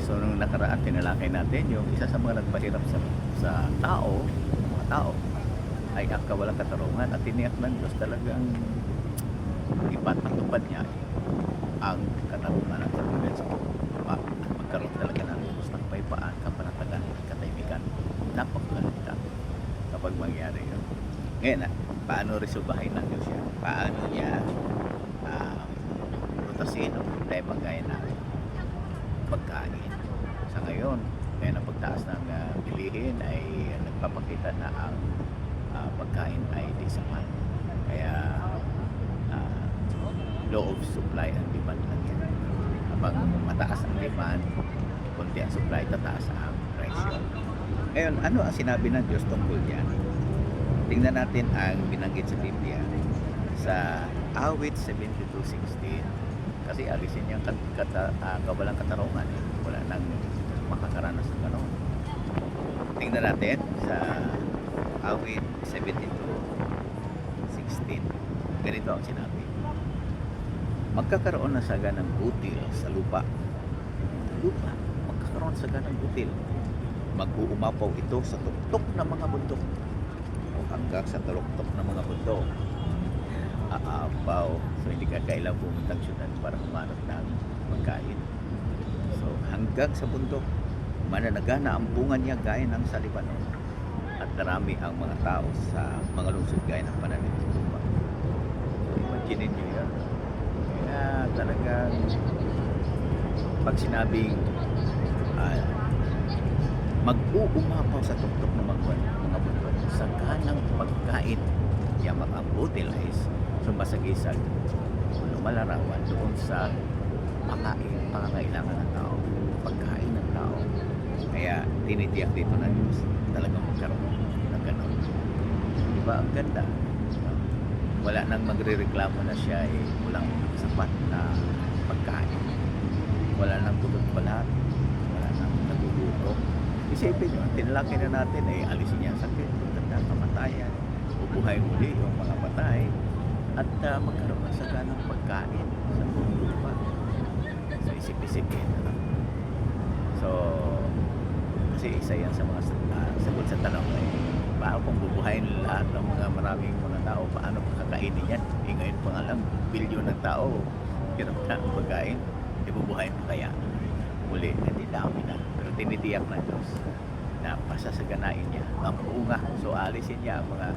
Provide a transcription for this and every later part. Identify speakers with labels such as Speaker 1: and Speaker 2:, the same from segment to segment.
Speaker 1: So nung nakaraan tinalakay natin yung isa sa mga nagpahirap sa tao, mga tao ay ang kawalang katarungan at tiniyak ng Diyos talagang ipatutupad niya ang katarungan at katarungan sa at magkaroon talaga ng lubos ng kapayapaan, kapanatagan at katahimikan. Napakaganda kapag mangyari yun. Ngayon paano resolbahin ng Diyos yan? Paano niya lutasin ang problema gaya ng pagkain? Sa ngayon, kaya ng pagtaas ng bilihin ay nagpapakita na ang pagkain ay di sapat. Kaya law of supply and demand lang yan. Habang mataas ang demand, konti ang supply, tataas ang presyo. Ngayon, ano ang sinabi ng Diyos tungkol yan? Tingnan natin ang binanggit sa Biblia sa Awit 72:16. Kasi alisin niya ang kawalang katarungan. Wala nang makakaranas ng gano'n. Tingnan natin sa Awit 72:16. Ganito ang sinabi. Magkakaroon ng saga ng butil sa lupa. Lupa, magkakaroon ng saga ng butil. Mag-uumapaw ito sa tuktok ng mga bundok o hanggang sa tuktok ng mga bundok. Aapaw. So hindi ka kailang pumuntang syudad para humanap ng pagkain. So hanggang sa bundok, mananagana ang bunga niya gaya ng sa Libanon. At marami ang mga tao sa mga lungsod gaya ng pananim sa lupa. So imagine niyo yan. Kaya talagang pag sinabing mag-uumapaw sa tuktok ng mga bundok sa kanang pagkain, yamak ang utilize sumasagisag o lumalarawan doon sa pangangailangan ng tao, pagkain ng tao. Kaya tinitiyak dito na Diyos talagang magkaroon ng ganon. Diba ang ganda? Wala nang magre-reklamo na siya walang sapat na pagkain, wala nang tulog balat, wala nang nagugutom. Isipin nyo, tinalaki na natin alisin niya ang sakit, pagkanda, kamatayan, ubuhay muli yung mga patay, at magkaroon ng saga ng pagkain sa buong lupa. So isip-isipin so kasi isa yan sa mga sagot sa tanong paano kung bubuhayin lahat ng mga maraming mga tao, paano kakainin yan? Ngayon pa nga lang bilyon ng tao hirap na ang pagkain, ibubuhayin mo kaya muli, hindi dami na, pero tinitiyak na Diyos na pasasaganain niya ang bunga. So alisin niya ang mga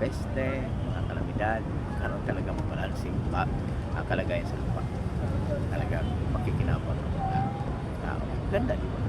Speaker 1: peste, mga kalamidad, karoon talaga mabalansing kalagayan sa lupa, talagang makikinabang ng mga tao. Ganda, di ba?